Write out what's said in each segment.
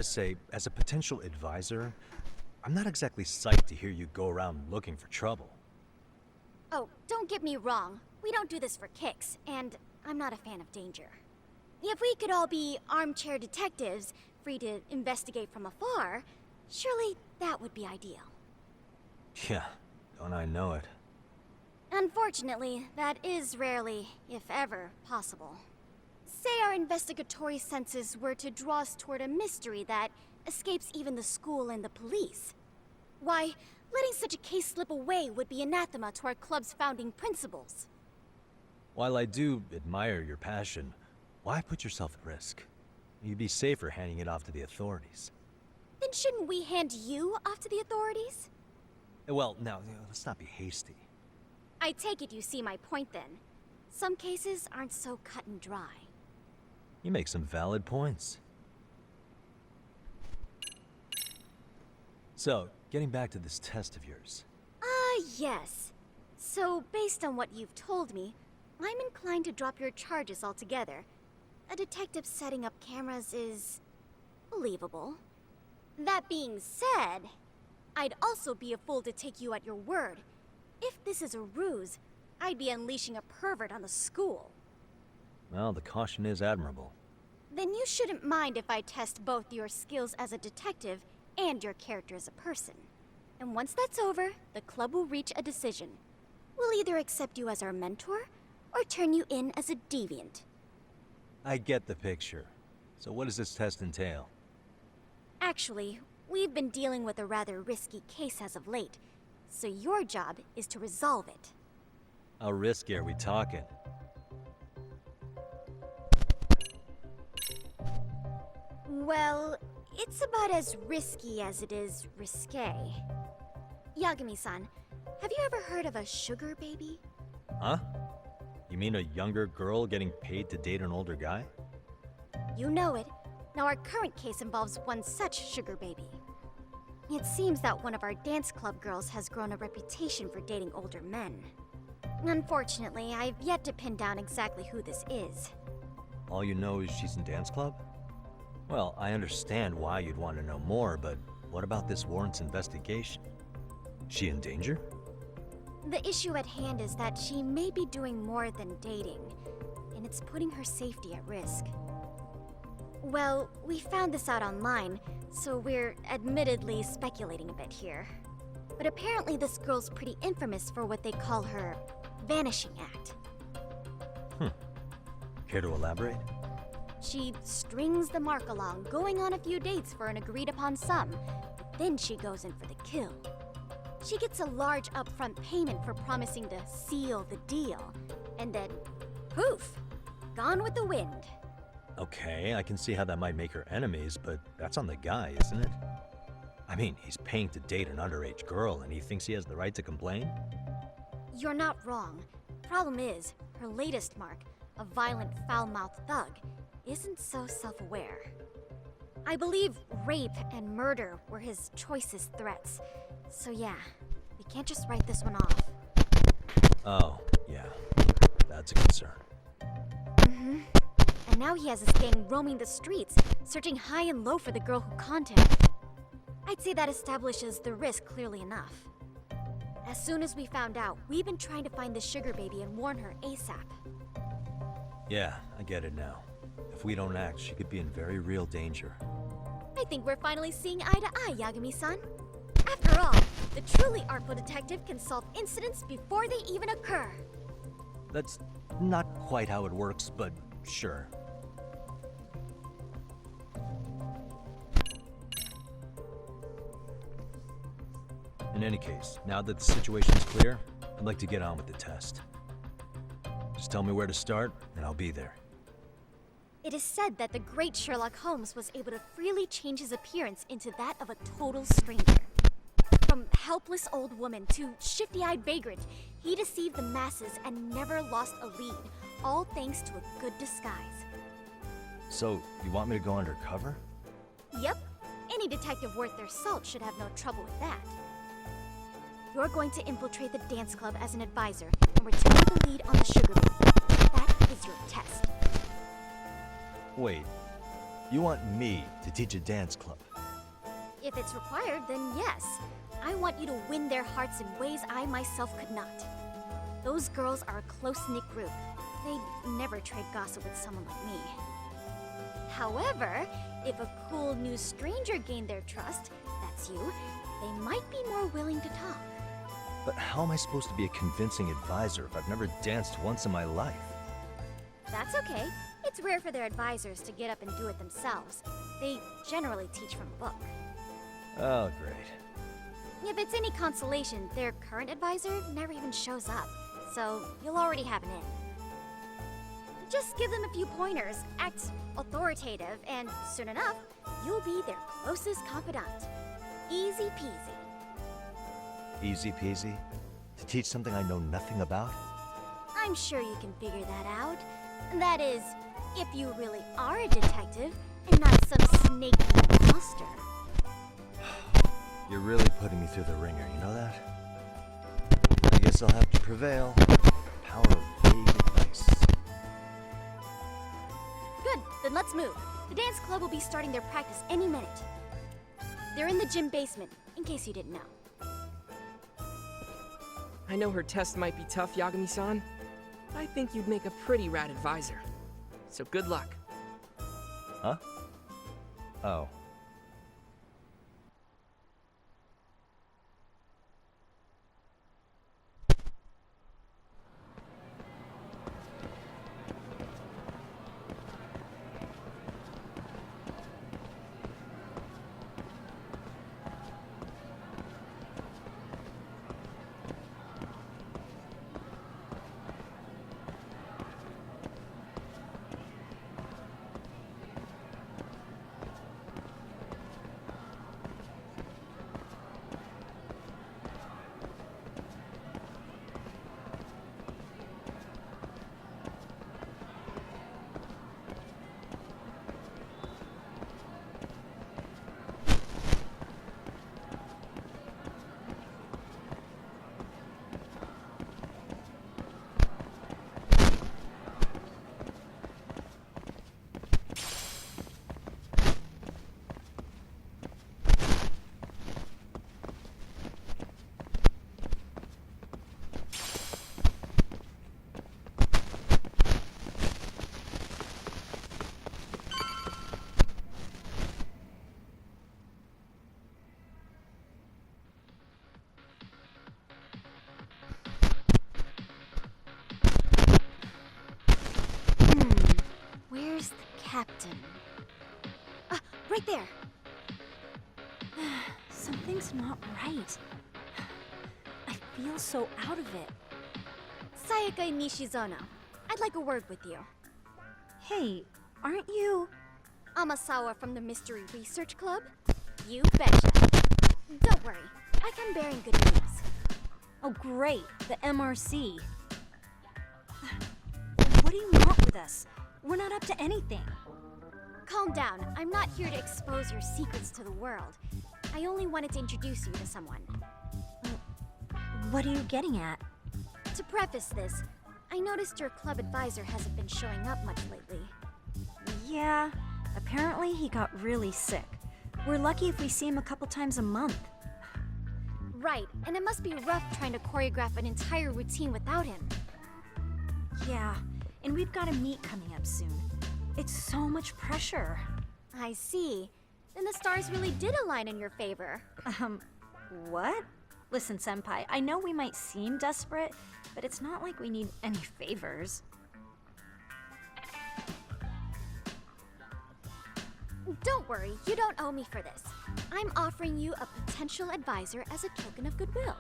To say, as a potential advisor, I'm not exactly psyched to hear you go around looking for trouble. Oh, don't get me wrong. We don't do this for kicks, and I'm not a fan of danger. If we could all be armchair detectives, free to investigate from afar, surely that would be ideal. Yeah, don't I know it. Unfortunately, that is rarely, if ever, possible. Say our investigatory senses were to draw us toward a mystery that escapes even the school and the police. Why, letting such a case slip away would be anathema to our club's founding principles. While I do admire your passion, why put yourself at risk? You'd be safer handing it off to the authorities. Then shouldn't we hand you off to the authorities? Well, now, let's not be hasty. I take it you see my point then. Some cases aren't so cut and dry. You make some valid points. So, getting back to this test of yours. Yes. So, based on what you've told me, I'm inclined to drop your charges altogether. A detective setting up cameras is believable. That being said, I'd also be a fool to take you at your word. If this is a ruse, I'd be unleashing a pervert on the school. Well, the caution is admirable. Then you shouldn't mind if I test both your skills as a detective and your character as a person. And once that's over, the club will reach a decision. We'll either accept you as our mentor, or turn you in as a deviant. I get the picture. So what does this test entail? Actually, we've been dealing with a rather risky case as of late, so your job is to resolve it. How risky are we talking? Well, it's about as risky as it is risque. Yagami-san, have you ever heard of a sugar baby? Huh? You mean a younger girl getting paid to date an older guy? You know it. Now our current case involves one such sugar baby. It seems that one of our dance club girls has grown a reputation for dating older men. Unfortunately, I've yet to pin down exactly who this is. All you know is she's in dance club? Well, I understand why you'd want to know more, but what about this warrants investigation? She in danger? The issue at hand is that she may be doing more than dating, and it's putting her safety at risk. Well, we found this out online, so we're admittedly speculating a bit here. But apparently this girl's pretty infamous for what they call her vanishing act. Care to elaborate? She strings the mark along, going on a few dates for an agreed-upon sum, but then she goes in for the kill. She gets a large upfront payment for promising to seal the deal, and then, poof, gone with the wind. Okay, I can see how that might make her enemies, but that's on the guy, isn't it? I mean, he's paying to date an underage girl, and he thinks he has the right to complain? You're not wrong. Problem is, her latest mark, a violent, foul-mouthed thug, isn't so self-aware. I believe rape and murder were his choicest threats. So yeah, we can't just write this one off. Oh, yeah. That's a concern. And now he has his gang roaming the streets, searching high and low for the girl who conned him. I'd say that establishes the risk clearly enough. As soon as we found out, we've been trying to find the sugar baby and warn her ASAP. Yeah, I get it now. If we don't act, she could be in very real danger. I think we're finally seeing eye to eye, Yagami-san. After all, the truly artful detective can solve incidents before they even occur. That's not quite how it works, but sure. In any case, now that the situation's clear, I'd like to get on with the test. Just tell me where to start, and I'll be there. It is said that the great Sherlock Holmes was able to freely change his appearance into that of a total stranger. From helpless old woman to shifty-eyed vagrant, he deceived the masses and never lost a lead, all thanks to a good disguise. So, you want me to go undercover? Yep, any detective worth their salt should have no trouble with that. You're going to infiltrate the dance club as an advisor and retain the lead on the sugar baby. That is your test. Wait, You want me to teach a dance club? If it's required, then yes. I want you to win their hearts in ways I myself could not. Those girls are a close-knit group. They'd never trade gossip with someone like me. However, if a cool new stranger gained their trust, that's you, they might be more willing to talk. But how am I supposed to be a convincing advisor if I've never danced once in my life? That's okay. It's rare for their advisors to get up and do it themselves. They generally teach from a book. Oh, great. If it's any consolation, their current advisor never even shows up, so you'll already have an in. Just give them a few pointers, act authoritative, and soon enough, you'll be their closest confidant. Easy peasy. Easy peasy? To teach something I know nothing about? I'm sure you can figure that out. That is, if you really are a detective and not some snaky imposter. You're really putting me through the ringer, you know that? I guess I'll have to prevail. Power of vague advice. Good, then let's move. The dance club will be starting their practice any minute. They're in the gym basement, in case you didn't know. I know her test might be tough, Yagami-san. I think you'd make a pretty rad advisor. So good luck. Huh? Oh. Where's the captain? Ah, right there! Something's not right. I feel so out of it. Sayaka Nishizono, I'd like a word with you. Hey, aren't you... Amasawa from the Mystery Research Club? You betcha. Don't worry, I come bearing good news. Oh great, the MRC. What do you want with us? We're not up to anything. Calm down, I'm not here to expose your secrets to the world. I only wanted to introduce you to someone. What are you getting at? To preface this, I noticed your club advisor hasn't been showing up much lately. Yeah, apparently he got really sick. We're lucky if we see him a couple times a month. Right, and it must be rough trying to choreograph an entire routine without him. Yeah, and we've got a meet coming up soon. It's so much pressure. I see. Then the stars really did align in your favor. What? Listen, Senpai, I know we might seem desperate, but it's not like we need any favors. Don't worry, you don't owe me for this. I'm offering you a potential advisor as a token of goodwill.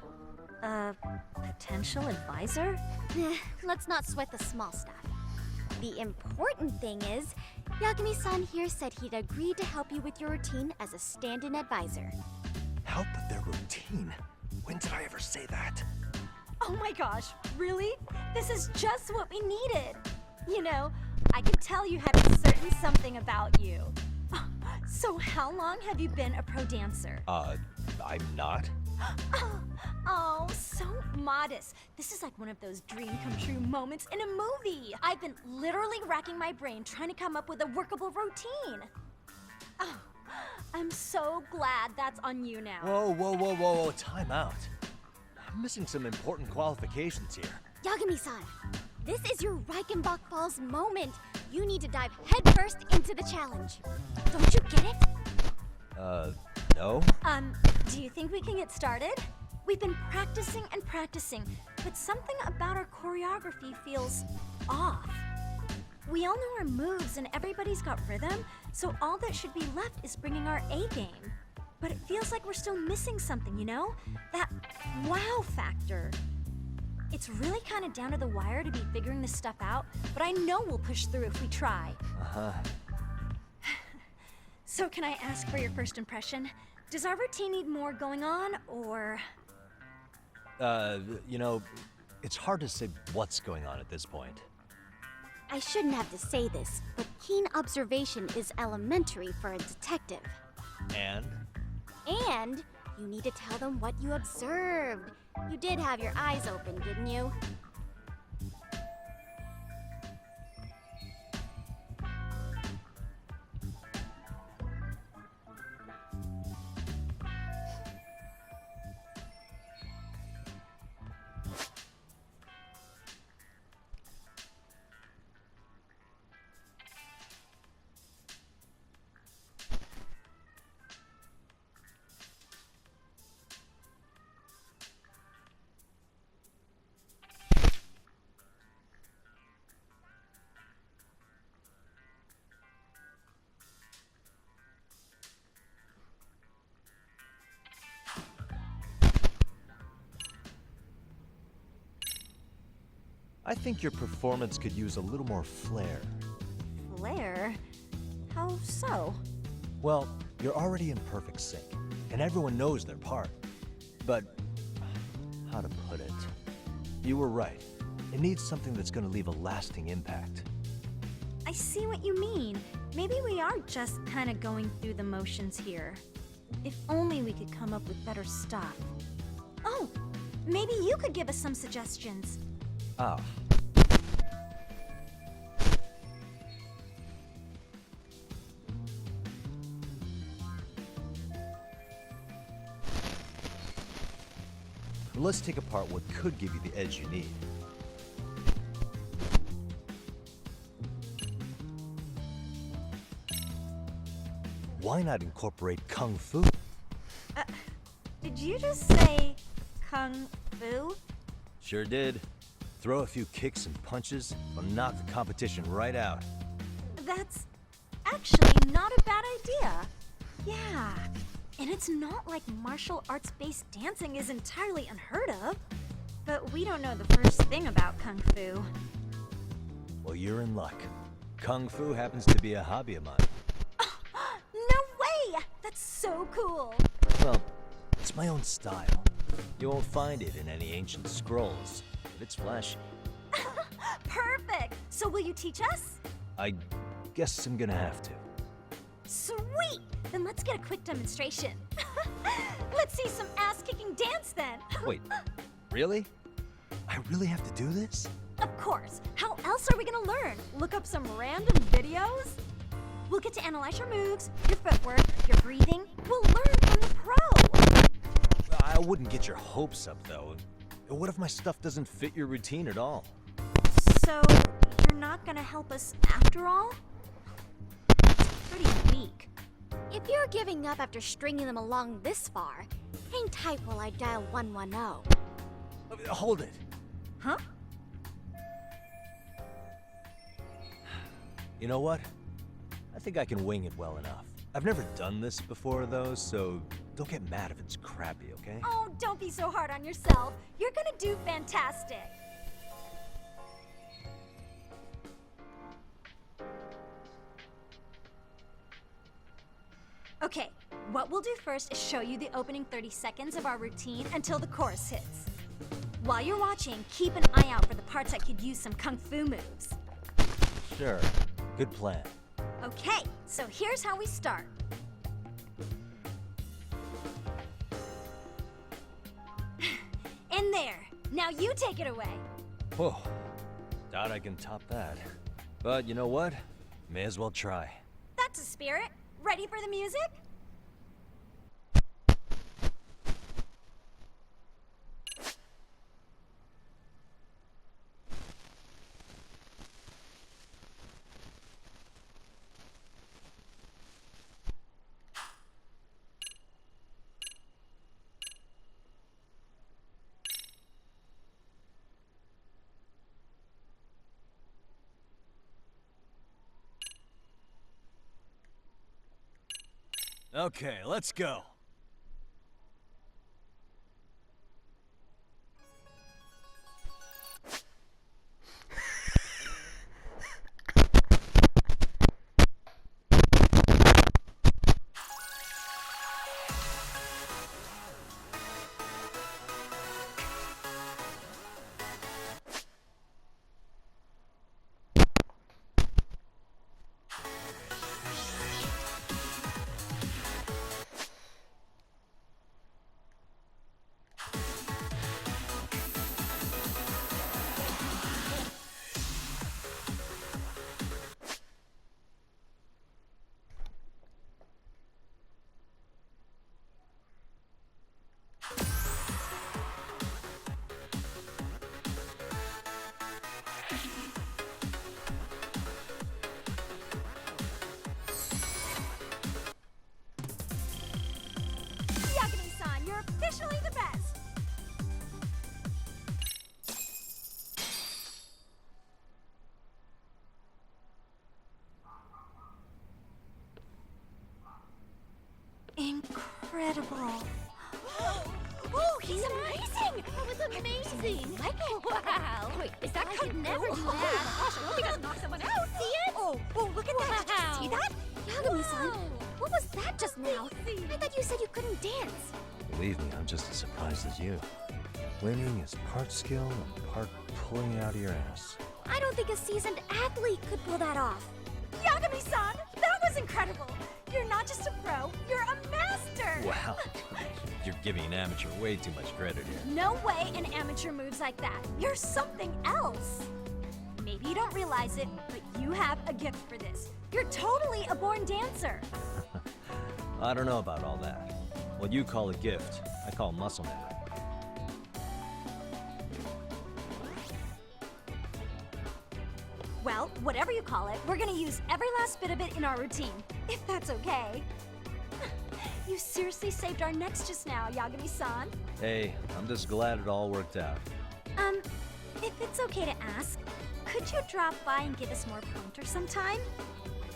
Potential advisor? Let's not sweat the small stuff. The important thing is, Yagami-san here said he'd agreed to help you with your routine as a stand-in advisor. Help with their routine? When did I ever say that? Oh my gosh, really? This is just what we needed. You know, I could tell you had a certain something about you. So how long have you been a pro dancer? I'm not? Oh, so modest. This is like one of those dream come true moments in a movie. I've been literally racking my brain trying to come up with a workable routine. Oh, I'm so glad that's on you now. Whoa, time out. I'm missing some important qualifications here. Yagami-san, this is your Reichenbach Falls moment. You need to dive headfirst into the challenge. Don't you get it? No? Do you think we can get started? We've been practicing and practicing, but something about our choreography feels off. We all know our moves and everybody's got rhythm, so all that should be left is bringing our A game. But it feels like we're still missing something, you know? That wow factor. It's really kind of down to the wire to be figuring this stuff out, but I know we'll push through if we try. Uh-huh. So can I ask for your first impression? Does our routine need more going on, or... You know, it's hard to say what's going on at this point. I shouldn't have to say this, but keen observation is elementary for a detective. And? And you need to tell them what you observed. You did have your eyes open, didn't you? I think your performance could use a little more flair. Flair? How so? Well, you're already in perfect sync, and everyone knows their part. But, how to put it? You were right. It needs something that's gonna leave a lasting impact. I see what you mean. Maybe we are just kind of going through the motions here. If only we could come up with better stuff. Oh, maybe you could give us some suggestions. Ah. Let's take apart what could give you the edge you need. Why not incorporate Kung Fu? Did you just say Kung Fu? Sure did. Throw a few kicks and punches, will knock the competition right out. That's actually not a bad idea. Yeah, and it's not like martial arts-based dancing is entirely unheard of. But we don't know the first thing about Kung Fu. Well, you're in luck. Kung Fu happens to be a hobby of mine. No way! That's so cool! Well, it's my own style. You won't find it in any ancient scrolls. But it's flashy. Perfect! So will you teach us? I guess I'm gonna have to. Sweet! Then let's get a quick demonstration. Let's see some ass-kicking dance then. Wait, really? I really have to do this? Of course. How else are we gonna learn? Look up some random videos? We'll get to analyze your moves, your footwork, your breathing. We'll learn from the pro. I wouldn't get your hopes up, though. What if my stuff doesn't fit your routine at all? So, you're not gonna help us after all? That's pretty weak. If you're giving up after stringing them along this far, hang tight while I dial 110. Hold it. Huh? You know what? I think I can wing it well enough. I've never done this before, though, so don't get mad if it's crappy, okay? Oh, don't be so hard on yourself. You're gonna do fantastic. Okay, what we'll do first is show you the opening 30 seconds of our routine until the chorus hits. While you're watching, keep an eye out for the parts that could use some kung fu moves. Sure. Good plan. Okay, so here's how we start. In there. Now you take it away. Whoa. Doubt I can top that. But you know what? May as well try. That's a spirit. Ready for the music? Okay, let's go. Yagami-san, you're officially the best! Incredible. Oh, he's amazing! That was amazing! Wow! Wait, is that could never do that? Gosh, I hope he doesn't knock someone out! See it? Oh, look at that! Did you see that? Yagami-san, what was that just now? I thought you said you couldn't dance. Believe me, I'm just as surprised as you. Winning is part skill and part pulling it out of your ass. I don't think a seasoned athlete could pull that off. Yagami-san, that was incredible! You're not just a pro, you're a master! Wow. You're giving an amateur way too much credit here. No way an amateur moves like that. You're something else. Maybe you don't realize it, but you have a gift for this. You're totally a born dancer. I don't know about all that. What you call a gift, I call muscle memory. Well, whatever you call it, we're gonna use every last bit of it in our routine, if that's okay. You seriously saved our necks just now, Yagami-san. Hey, I'm just glad it all worked out. If it's okay to ask, could you drop by and give us more pointers sometime?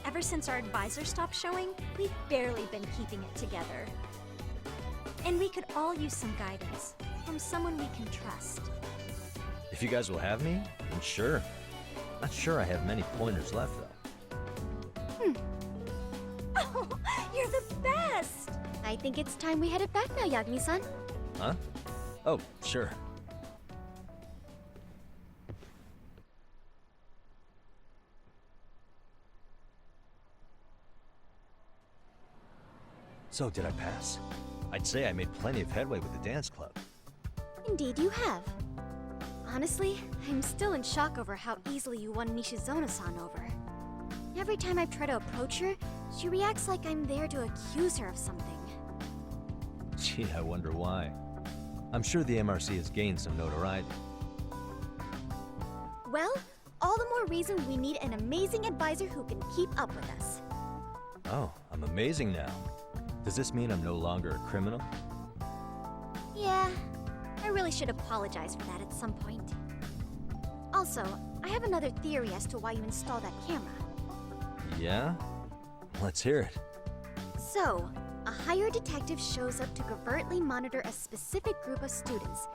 Ever since our advisor stopped showing, we've barely been keeping it together. And we could all use some guidance from someone we can trust. If you guys will have me, then sure. Not sure I have many pointers left, though. Oh, you're the best! I think it's time we headed back now, Yagami-san. Huh? Oh, sure. So, did I pass? I'd say I made plenty of headway with the dance club. Indeed you have. Honestly, I'm still in shock over how easily you won Nishizona-san over. Every time I try to approach her, she reacts like I'm there to accuse her of something. Gee, I wonder why. I'm sure the MRC has gained some notoriety. Well, all the more reason we need an amazing advisor who can keep up with us. Oh, I'm amazing now. Does this mean I'm no longer a criminal? Yeah, I really should apologize for that at some point. Also, I have another theory as to why you installed that camera. Yeah? Let's hear it. So, a hired detective shows up to covertly monitor a specific group of students.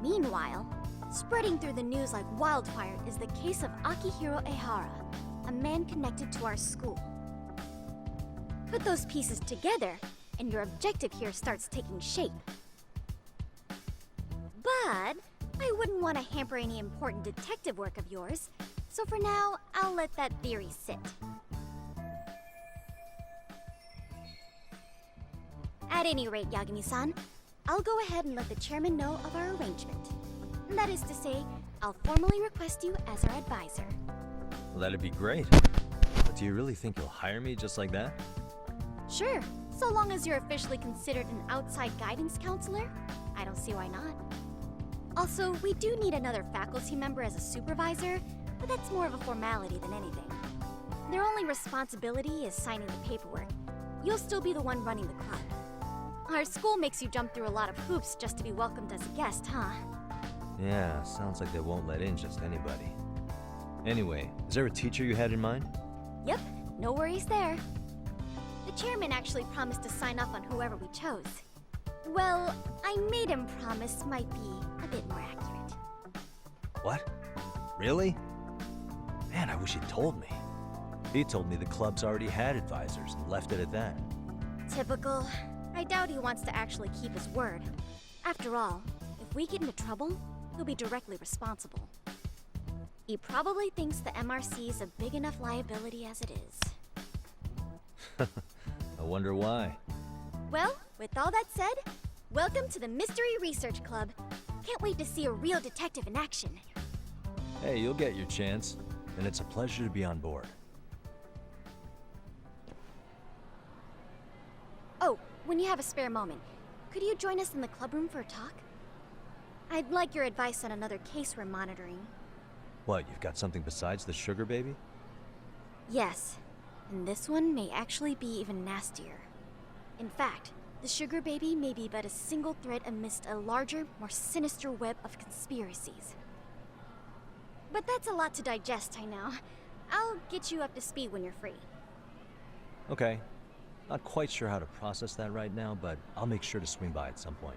Meanwhile, spreading through the news like wildfire is the case of Akihiro Ehara, a man connected to our school. Put those pieces together, and your objective here starts taking shape. But I wouldn't want to hamper any important detective work of yours, so for now, I'll let that theory sit. At any rate, Yagami-san, I'll go ahead and let the chairman know of our arrangement. That is to say, I'll formally request you as our advisor. Well, that'd be great. But do you really think you'll hire me just like that? Sure, so long as you're officially considered an outside guidance counselor, I don't see why not. Also, we do need another faculty member as a supervisor, but that's more of a formality than anything. Their only responsibility is signing the paperwork. You'll still be the one running the club. Our school makes you jump through a lot of hoops just to be welcomed as a guest, huh? Yeah, sounds like they won't let in just anybody. Anyway, is there a teacher you had in mind? Yep, no worries there. The chairman actually promised to sign off on whoever we chose. Well, I made him promise might be a bit more accurate. What? Really? Man, I wish he'd told me. He told me the club's already had advisors and left it at that. Typical. I doubt he wants to actually keep his word. After all, if we get into trouble, he'll be directly responsible. He probably thinks the MRC is a big enough liability as it is. I wonder why. Well, with all that said, welcome to the Mystery Research Club. Can't wait to see a real detective in action. Hey, you'll get your chance, and it's a pleasure to be on board. Oh, when you have a spare moment, could you join us in the club room for a talk? I'd like your advice on another case we're monitoring. What, you've got something besides the sugar baby? Yes, and this one may actually be even nastier. In fact, the sugar baby may be but a single thread amidst a larger, more sinister web of conspiracies. But that's a lot to digest, I know. I'll get you up to speed when you're free. Okay. Not quite sure how to process that right now, but I'll make sure to swing by at some point.